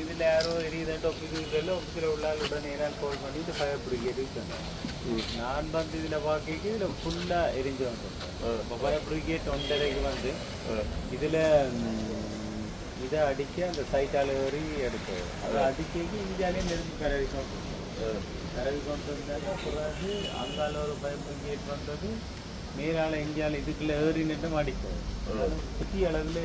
இதில் யாரோ எரியுதுன்ட்டு ஆஃபீஸில் உள்ள உடனே நான் கால் பண்ணி இந்த ஃபயர் பிரிகேட் சொன்னேன். நான் வந்து இதில் பார்க்க இதில் ஃபுல்லாக எரிஞ்சு வந்துருக்கேன். இப்போ ஃபயர் பிரிகேட் 1:30க்கு வந்து இதில் இதை அடிக்க அந்த சைட்டால் ஏறி எடுத்தது. அதை அடிக்க இந்தியாவிலே நெருங்கி பரவி கொண்டு இருந்தாங்க. பிறகு அங்கால ஒரு ஃபயர் பிரிகேட் வந்தது மேலால் எங்கேயால் இதுக்குள்ளே ஏறி நின்று அடிக்கும் பெரிய அளவில்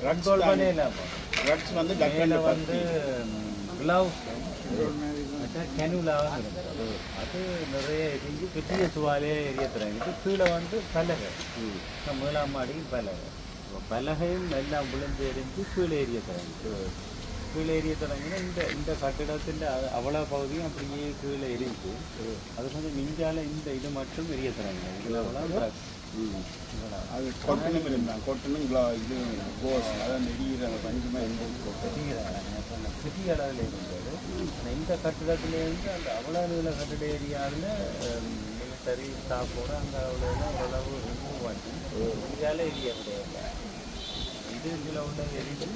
கண்ட்ரோல் பண்ணே இல்லாமல் ட்ரக்ஸ் வந்து மேலே வந்து க்ளவுஸ் கெனுலாக இருந்தது. அது நிறைய எரிஞ்சு பெரிய சுவாலே எரிய தொடங்கிட்டு கீழே வந்து பலகை முதலாம் மாடியில் பலகையும் எல்லாம் விழுந்து எரிஞ்சு கீழே எரிய தொடங்கிட்டு கீழே எரிய தொடங்கினா இந்த கட்டிடத்தின் அவ்வளோ பகுதியும் அப்படியே கீழே எரிஞ்சு அது கொஞ்சம் மிஞ்சால இந்த இது மட்டும் எரிய தொடங்கின இதில் அவ்வளோ அது கொட்டணும் இருந்தால் கொட்டணும் இது கோஸ் அதான் எரிகிற பஞ்சமாக பெரிய அளவில் இருந்தது. இந்த கட்டிடத்துலேருந்து அந்த அவ்வளோ அளவில் கட்டிட ஏரியாவில் மிலிட்டரி ஸ்டாஃபோடு அங்கே அவ்வளோ ஓரளவு ரிமூவ் பண்ணி இந்தியாவில் எரிய முடியாது. இது இதில் உள்ள எரிஞ்சு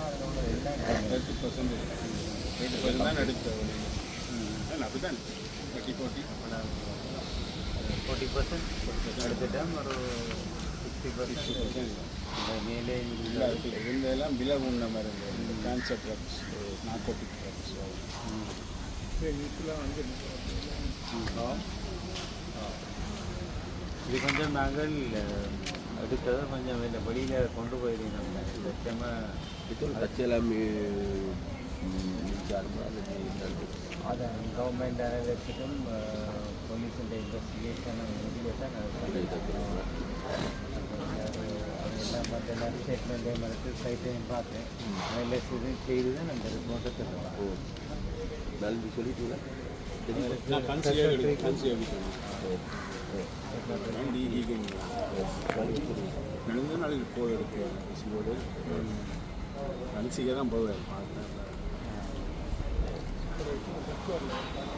அதில் உள்ள எல்லாம் 30% தான் எடுத்தது. அப்படிதான் 40% எடுத்துட்டேன். ஒரு 60% மேலே இருந்தெல்லாம் விலை உண்ண மாதிரி இருந்தது. கேன்சர் ட்ரக்ஸ், நார்கோட்டிக் ட்ரக்ஸ் வீட்டில் வந்து இது கொஞ்சம் நாங்கள் எடுத்ததை கொஞ்சம் வெளியில் கொண்டு போயிருந்தோம். லட்சமாக கச்செல்லாம் அதான் கவர்மெண்ட் வச்சுட்டும் போலீஸோட இன்வெஸ்டிகேஷன் முடியதான் அதெல்லாம் பார்த்து எல்லாரும் ஸ்டேட்மெண்ட்டையும் மறுத்து சைட்டையும் பார்த்தேன். அதில் செய்து தான் அந்த ரிப்போர்ட்டை தருவோம். நன்றி சொல்லிட்டீங்களா? நடந்த நாளைக்கு போட எடுக்கிறேன் போடு கன்சியாக தான் போவேன்.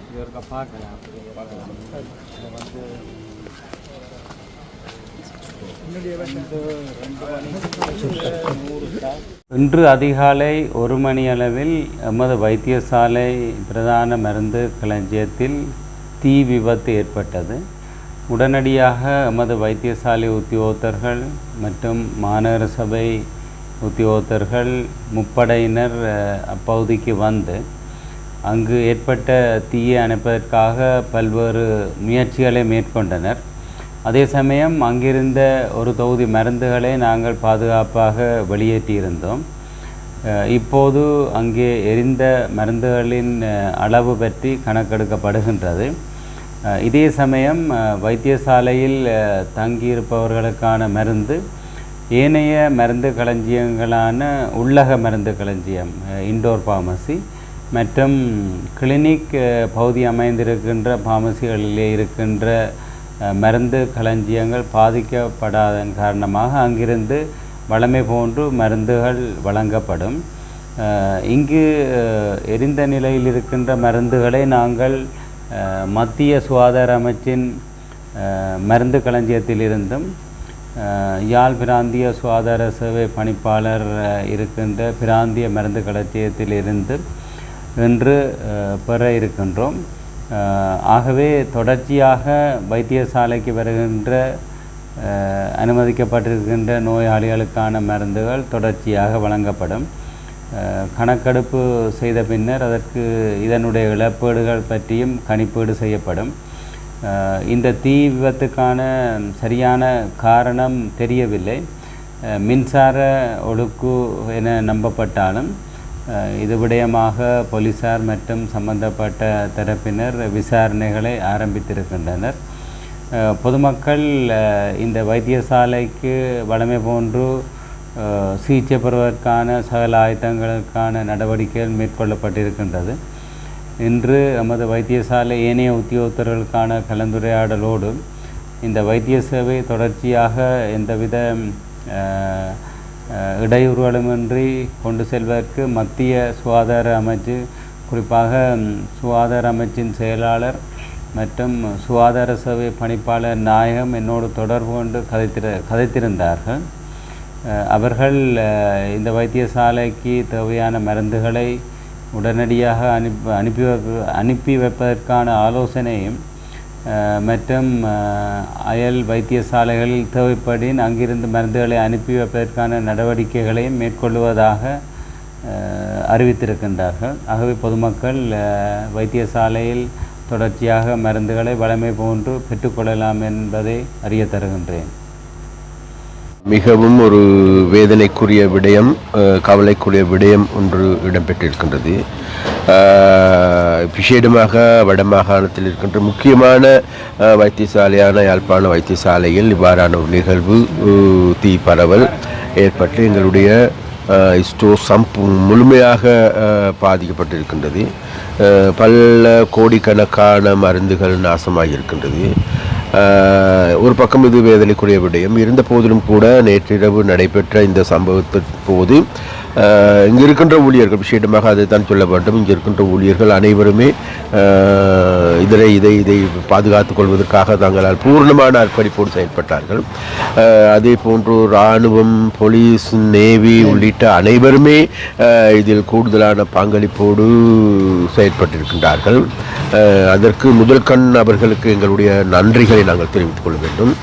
இது ஒருக்கா பார்க்கலாம். இதை வந்து இன்று அதிகாலை 1 மணி அளவில் எமது வைத்தியசாலை பிரதான மருந்து களஞ்சியத்தில் தீ விபத்து ஏற்பட்டது. உடனடியாக எமது வைத்தியசாலை உத்தியோகத்தர்கள் மற்றும் மாநகர சபை உத்தியோகத்தர்கள் முப்படையினர் அப்பகுதிக்கு வந்து அங்கு ஏற்பட்ட தீயை அணைப்பதற்காக பல்வேறு முயற்சிகளை மேற்கொண்டனர். அதே சமயம் அங்கிருந்த ஒரு தொகுதி மருந்துகளை நாங்கள் பாதுகாப்பாக வெளியேற்றியிருந்தோம். இப்போது அங்கே எரிந்த மருந்துகளின் அளவு பற்றி கணக்கெடுக்கப்படுகின்றது. இதே சமயம் வைத்தியசாலையில் தங்கியிருப்பவர்களுக்கான மருந்து ஏனைய மருந்து களஞ்சியங்களான உள்ளக மருந்து களஞ்சியம் இண்டோர் ஃபார்மசி மற்றும் கிளினிக் பகுதி அமைந்திருக்கின்ற ஃபார்மசிகளிலே இருக்கின்ற மருந்து களஞ்சியங்கள் பாதிக்கப்படாதன் காரணமாக அங்கிருந்து வழமை போன்று மருந்துகள் வழங்கப்படும். இங்கு எரிந்த நிலையில் இருக்கின்ற மருந்துகளை நாங்கள் மத்திய சுகாதார அமைச்சின் மருந்து களஞ்சியத்திலிருந்தும் யாழ் பிராந்திய சுகாதார சேவை பணிப்பாளர் இருக்கின்ற பிராந்திய மருந்து களஞ்சியத்திலிருந்து இன்று பெற இருக்கின்றோம். ஆகவே தொடர்ச்சியாக வைத்தியசாலைக்கு வருகின்ற அனுமதிக்கப்பட்டிருக்கின்ற நோயாளிகளுக்கான மருந்துகள் தொடர்ச்சியாக வழங்கப்படும். கணக்கெடுப்பு செய்த பின்னர் அதற்கு இதனுடைய இழப்பீடுகள் பற்றியும் கணிப்பீடு செய்யப்படும். இந்த தீ விபத்துக்கான சரியான காரணம் தெரியவில்லை. மின்சார ஒழுக்கு என நம்பப்பட்டாலும் இது விடயமாக போலீசார் மற்றும் சம்பந்தப்பட்ட தரப்பினர் விசாரணைகளை ஆரம்பித்திருக்கின்றனர். பொதுமக்கள் இந்த வைத்தியசாலைக்கு வழமை போன்று சிகிச்சை பெறுவதற்கான சகல ஆயத்தங்களுக்கான நடவடிக்கைகள் மேற்கொள்ளப்பட்டிருக்கின்றது. இன்று நமது வைத்தியசாலை ஏனைய உத்தியோகத்தர்களுக்கான கலந்துரையாடலோடு இந்த வைத்திய சேவை தொடர்ச்சியாக எந்தவித இடையூறுகளுமின்றி கொண்டு செல்வதற்கு மத்திய சுகாதார அமைச்சு, குறிப்பாக சுகாதார அமைச்சின் செயலாளர் மற்றும் சுகாதார சேவை பணிப்பாளர் நாயகம் என்னோடு தொடர்பு கொண்டு கதைத்திருந்தார்கள். அவர்கள் இந்த வைத்தியசாலைக்கு தேவையான மருந்துகளை உடனடியாக அனுப்பி வைப்பதற்கான ஆலோசனையும் மற்றும் அயல் வைத்தியசாலைகளில் தேவைப்படின் அங்கிருந்து மருந்துகளை அனுப்பி வைப்பதற்கான நடவடிக்கைகளையும் மேற்கொள்வதாக அறிவித்திருக்கின்றார்கள். ஆகவே பொதுமக்கள் வைத்தியசாலையில் தொடர்ச்சியாக மருந்துகளை வழமை போன்று பெற்றுக்கொள்ளலாம் என்பதை அறிய தருகின்றேன். மிகவும் ஒரு வேதனைக்குரிய விடயம், கவலைக்குரிய விடயம் ஒன்று இடம்பெற்றிருக்கின்றது. விசேடமாக வடமாகாணத்தில் இருக்கின்ற முக்கியமான வைத்தியசாலையான யாழ்ப்பாண வைத்தியசாலையில் இவ்வாறான ஒரு நிகழ்வு, தீ பரவல் ஏற்பட்டு எங்களுடைய ஸ்டோர் முழுமையாக பாதிக்கப்பட்டிருக்கின்றது. பல கோடிக்கணக்கான மருந்துகள் நாசமாக இருக்கின்றது. ஒரு பக்கம் இது வேதனைக்குரிய விடயம் இருந்த போதிலும் கூட நேற்றிரவு நடைபெற்ற இந்த சம்பவத்தின் போது இங்கே இருக்கின்ற ஊழியர்கள், விசேடமாக அதை தான் சொல்ல வேண்டும், இங்கே இருக்கின்ற ஊழியர்கள் அனைவருமே இதை பாதுகாத்துக் கொள்வதற்காக தங்களால் பூர்ணமான அர்ப்பணிப்போடு செயல்பட்டார்கள். அதே போன்று இராணுவம், போலீஸ், நேவி உள்ளிட்ட அனைவருமே இதில் கூடுதலான பங்களிப்போடு செயல்பட்டிருக்கின்றார்கள். அதற்கு முதல் கண் அவர்களுக்கு எங்களுடைய நன்றிகளை நாங்கள் தெரிவித்துக் கொள்ள வேண்டும்.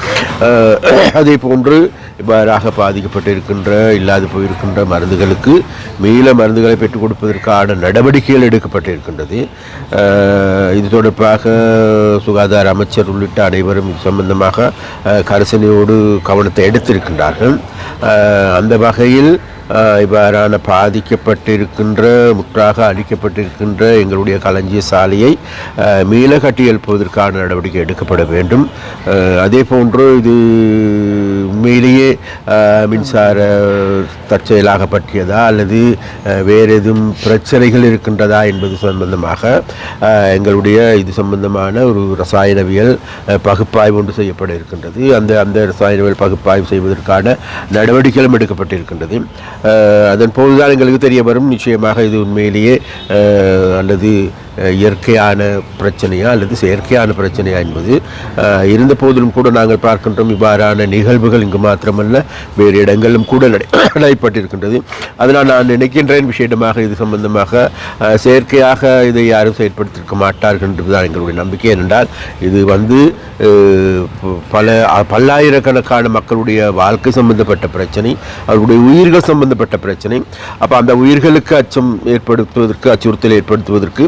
அதே போன்று இவ்வாறாக பாதிக்கப்பட்டிருக்கின்ற, இல்லாது போயிருக்கின்ற மருந்துகளுக்கு மீள மருந்துகளை பெற்றுக் கொடுப்பதற்கான நடவடிக்கைகள் எடுக்கப்பட்டிருக்கின்றது. இது தொடர்பாக சுகாதார அமைச்சர் உள்ளிட்ட அனைவரும் இது சம்பந்தமாக கரிசனையோடு கவனத்தை எடுத்திருக்கின்றார்கள். அந்த வகையில் இவ்வாறான பாதிக்கப்பட்டிருக்கின்ற, முற்றாக அழிக்கப்பட்டிருக்கின்ற எங்களுடைய களஞ்சிய சாலையை மீள கட்டி எழுப்புவதற்கான நடவடிக்கை எடுக்கப்பட வேண்டும். அதே போன்று இது உண்மையிலேயே மின்சார தற்செயலாக பற்றியதா அல்லது வேறு எதுவும் பிரச்சனைகள் இருக்கின்றதா என்பது சம்பந்தமாக எங்களுடைய இது சம்பந்தமான ஒரு ரசாயனவியல் பகுப்பாய்வு ஒன்று செய்யப்பட இருக்கின்றது. அந்த ரசாயனவியல் பகுப்பாய்வு செய்வதற்கான நடவடிக்கைகளும் எடுக்கப்பட்டிருக்கின்றது. அதன் போதுதான் எங்களுக்கு தெரிய வரும் நிச்சயமாக இது உண்மையிலேயே அல்லது இயற்கையான பிரச்சனையா அல்லது செயற்கையான பிரச்சனையா என்பது. இருந்த போதிலும் கூட நாங்கள் பார்க்கின்றோம் இவ்வாறான நிகழ்வுகள் இங்கு மாத்திரமல்ல வேறு இடங்களிலும் கூட நடைபெற்றிருக்கின்றது. அதனால் நான் நினைக்கின்றேன் விசேடமாக இது சம்பந்தமாக செயற்கையாக இதை யாரும் செயற்படுத்தியிருக்க மாட்டார்கள் என்றுதான் எங்களுடைய நம்பிக்கை. ஏனென்றால் இது பல்லாயிரக்கணக்கான மக்களுடைய வாழ்க்கை சம்பந்தப்பட்ட பிரச்சனை, அவர்களுடைய உயிர்கள் சம்பந்தப்பட்ட பிரச்சனை. அப்போ அந்த உயிர்களுக்கு ஏற்படுத்துவதற்கு, அச்சுறுத்தல் ஏற்படுத்துவதற்கு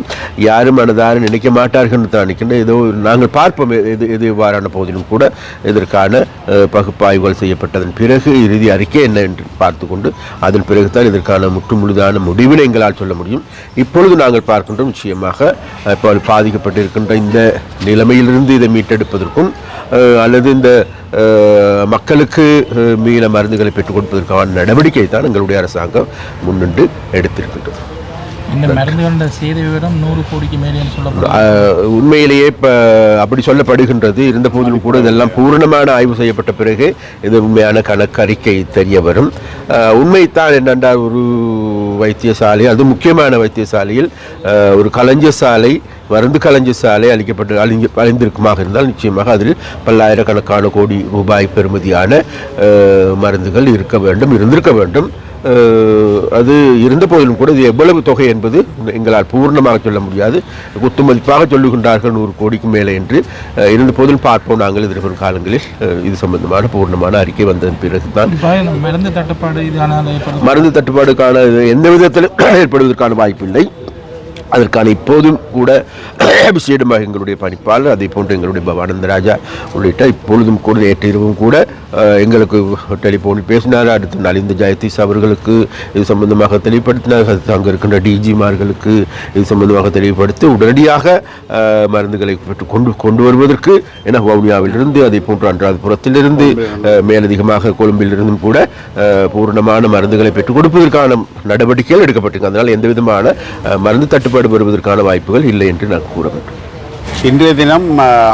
யாரும் மனதார நினைக்க மாட்டார்கள் என்று தான் நினைக்கின்றேன். ஏதோ நாங்கள் பார்ப்போம் எது இவ்வாறான போதிலும் கூட இதற்கான பகுப்பாய்வுகள் செய்யப்பட்டதன் பிறகு இறுதி அறிக்கை என்ன என்று பார்த்து கொண்டு அதன் பிறகுதான் இதற்கான முற்றுமுழுதான முடிவினை எங்களால் சொல்ல முடியும். இப்பொழுது நாங்கள் பார்க்கின்றோம் நிச்சயமாக இப்போ பாதிக்கப்பட்டிருக்கின்ற இந்த நிலைமையிலிருந்து இதை மீட்டெடுப்பதற்கும் அல்லது இந்த மக்களுக்கு மீள மருந்துகளை பெற்றுக் கொடுப்பதற்கான நடவடிக்கை தான் எங்களுடைய அரசாங்கம் முன்னின்று எடுத்திருக்கின்றது. இந்த மருந்துகளோட சேத விவரம் 100 கோடிக்கு மேலே உண்மையிலேயே இப்போ அப்படி சொல்லப்படுகின்றது. இருந்த போதிலும் கூட இதெல்லாம் பூரணமான ஆய்வு செய்யப்பட்ட பிறகு இது உண்மையான கணக்கறிக்கை தெரிய வரும். உண்மைத்தான் என்னென்றால் ஒரு வைத்தியசாலை, அது முக்கியமான வைத்தியசாலையில் ஒரு களஞ்சிய சாலை, மருந்து களஞ்சிய சாலை அழிந்திருக்குமாக இருந்தால் நிச்சயமாக அதில் பல்லாயிரக்கணக்கான கோடி ரூபாய் பெறுமதியான மருந்துகள் இருந்திருக்க வேண்டும். அது இருந்த போதிலும் கூட இது எவ்வளவு தொகை என்பது எங்களால் பூர்ணமாக சொல்ல முடியாது. குத்துமதிப்பாக சொல்லுகின்றார்கள் 100 கோடிக்கு மேலே என்று. இருந்த போதிலும் பார்ப்போம் நாங்கள் எதிர்வரும் காலங்களில் இது சம்பந்தமான பூர்ணமான அறிக்கை வந்ததன் பிறகுதான் மருந்து தட்டுப்பாடுக்கான எந்த விதத்திலும் ஏற்படுவதற்கான வாய்ப்பில்லை. அதற்கான இப்போதும் கூட விசேடமாக எங்களுடைய பணிப்பாளர், அதே போன்று எங்களுடைய பவானந்தராஜா உள்ளிட்ட இப்பொழுதும் கூட நேற்று இரவும் கூட எங்களுக்கு டெலிஃபோனில் பேசினார். அடுத்த நலிந்த ஜெயதீஷ் அவர்களுக்கு இது சம்பந்தமாக தெளிவுபடுத்தினார். அங்கே இருக்கின்ற டிஜிமார்களுக்கு இது சம்பந்தமாக தெளிவுபடுத்தி உடனடியாக மருந்துகளை கொண்டு வருவதற்கு என வவுனியாவிலிருந்து, அதே போன்று அன்றாதபுரத்திலிருந்து, மேலதிகமாக கொழும்பிலிருந்தும் கூட பூர்ணமான மருந்துகளை பெற்றுக் கொடுப்பதற்கான நடவடிக்கைகள் எடுக்கப்பட்டிருக்கு. அதனால் எந்த விதமான மருந்து தட்டுப்பாடு வருவதற்கான வாய்ப்புகள் இல்லை என்று நான் கூற வேண்டும். இன்றைய தினம்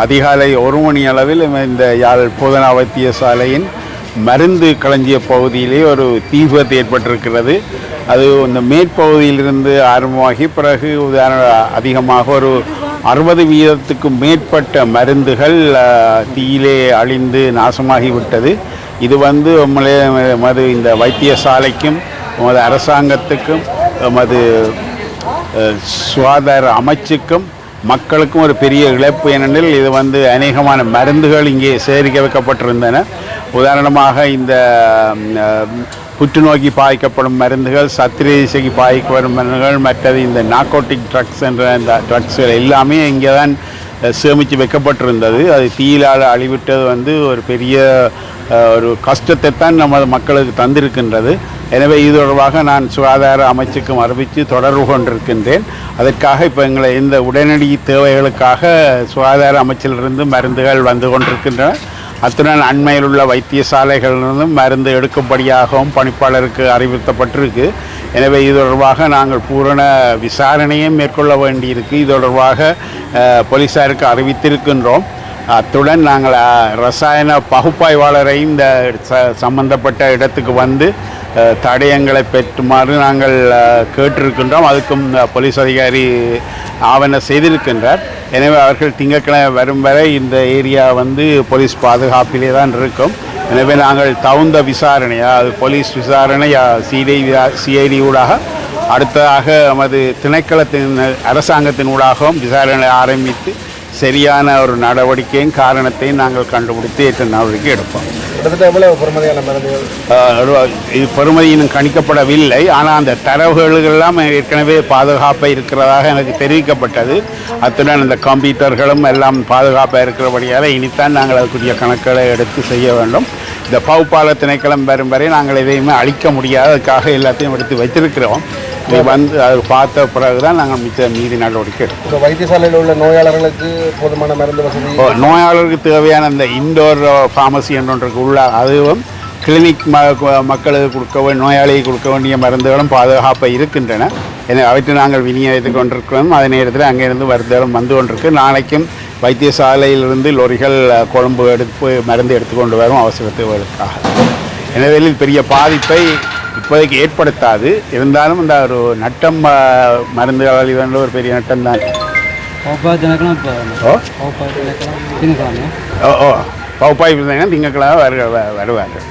அதிகாலை 1 மணி அளவில் இந்த யாழ் போதனா வைத்தியசாலையின் மருந்து களஞ்சிய பகுதியிலே ஒரு தீ விபத்து ஏற்பட்டிருக்கிறது. அது இந்த மேற்பகுதியிலிருந்து ஆரம்பமாகி பிறகு அதிகமாக ஒரு 60% மேற்பட்ட மருந்துகள் தீயிலே அழிந்து நாசமாகிவிட்டது. இது வந்து மது இந்த வைத்தியசாலைக்கும் மது அரசாங்கத்துக்கும் மது சுகாதார அமைச்சுக்கும் மக்களுக்கும் ஒரு பெரிய இழப்பு. ஏனெனில் இது வந்து அநேகமான மருந்துகள் இங்கே சேகரிக்க வைக்கப்பட்டிருந்தன. உதாரணமாக இந்த புற்றுநோக்கி பாய்க்கப்படும் மருந்துகள், சத்திரசிக்கு பாய்க்கப்படும் மருந்துகள், மற்றது இந்த நார்கோட்டிக் ட்ரக்ஸ் என்ற இந்த ட்ரக்ஸ்கள் எல்லாமே இங்கே தான் சேமித்து வைக்கப்பட்டிருந்தது. அது தீயிலால் அழிவிட்டது வந்து ஒரு பெரிய ஒரு கஷ்டத்தை தான் நமது மக்களுக்கு தந்திருக்கின்றது. எனவே இது தொடர்பாக நான் சுகாதார அமைச்சுக்கும் அறிவித்து தொடர்பு கொண்டிருக்கின்றேன். அதற்காக இப்போ எங்களை இந்த உடனடி தேவைகளுக்காக சுகாதார அமைச்சிலிருந்து மருந்துகள் வந்து கொண்டிருக்கின்றன. அத்துடன் அண்மையில் உள்ள வைத்தியசாலைகளிலிருந்தும் மருந்து எடுக்கும்படியாகவும் பணிப்பாளருக்கு அறிவுறுத்தப்பட்டிருக்கு. எனவே இது தொடர்பாக நாங்கள் பூரண விசாரணையும் மேற்கொள்ள வேண்டியிருக்கு. இது தொடர்பாக போலீஸாருக்கு அறிவித்திருக்கின்றோம். அத்துடன் நாங்கள் ரசாயன பகுப்பாய்வாளரையும் இந்த சம்பந்தப்பட்ட இடத்துக்கு வந்து தடயங்களை பெற்றுமாறு நாங்கள் கேட்டிருக்கின்றோம். அதுக்கும் போலீஸ் அதிகாரி ஆவண செய்திருக்கின்றார். எனவே அவர்கள் திங்கட்கிழமை வரும் வரை இந்த ஏரியா வந்து போலீஸ் பாதுகாப்பிலே தான் இருக்கும். எனவே நாங்கள் தகுந்த விசாரணை, அது போலீஸ் விசாரணை சிஐடி ஊடாக அடுத்ததாக நமது திணைக்களத்தின் அரசாங்கத்தின் ஊடாகவும் விசாரணை ஆரம்பித்து சரியான ஒரு நடவடிக்கையும் காரணத்தையும் நாங்கள் கண்டுபிடித்து ஏற்ற நடவடிக்கை எடுப்போம். இது பெறுமதி இன்னும் கணிக்கப்படவில்லை. ஆனால் அந்த தரவுகளெல்லாம் ஏற்கனவே பாதுகாப்பாக இருக்கிறதாக எனக்கு தெரிவிக்கப்பட்டது. அத்துடன் இந்த கம்ப்யூட்டர்களும் எல்லாம் பாதுகாப்பாக இருக்கிறபடியால் இனித்தான் நாங்கள் அதுக்குரிய கணக்குகளை எடுத்து செய்ய வேண்டும். இந்த பகுப்பாளர் திணைக்களம் வரும் வரை நாங்கள் எதையுமே அழிக்க முடியாது. அதுக்காக எல்லாத்தையும் எடுத்து வைத்திருக்கிறோம். இது வந்து அது பார்த்த பிறகு தான் நாங்கள் மீதி நடவடிக்கை எடுப்போம். வைத்தியசாலையில் உள்ள நோயாளர்களுக்கு போதுமான மருந்து வசதி, நோயாளர்களுக்கு தேவையான அந்த இன்டோர் ஃபார்மசி என்றொன்றுக்கு உள்ள அதுவும் கிளினிக் மக்களுக்கு நோயாளிக்கு கொடுக்க வேண்டிய மருந்துகளும் பாதுகாப்பாக இருக்கின்றன. எனவே அவற்றை நாங்கள் விநியோகித்து கொண்டிருக்கிறோம். அதே நேரத்தில் அங்கேருந்து மருந்துகளும் வந்து கொண்டிருக்கு. நாளைக்கும் வைத்தியசாலையிலிருந்து லொரிகள் கொழும்பு மருந்து எடுத்துக்கொண்டு வரும் அவசர தேவைகளுக்காக. எனவே பெரிய பாதிப்பை இப்போதைக்கு ஏற்படுத்தாது. இருந்தாலும் இந்த ஒரு நட்டம் மருந்துகள் இது ஒரு பெரிய நட்டம் தான். பகுப்பாய்வு திங்கட்கிழமை வருவார்கள்.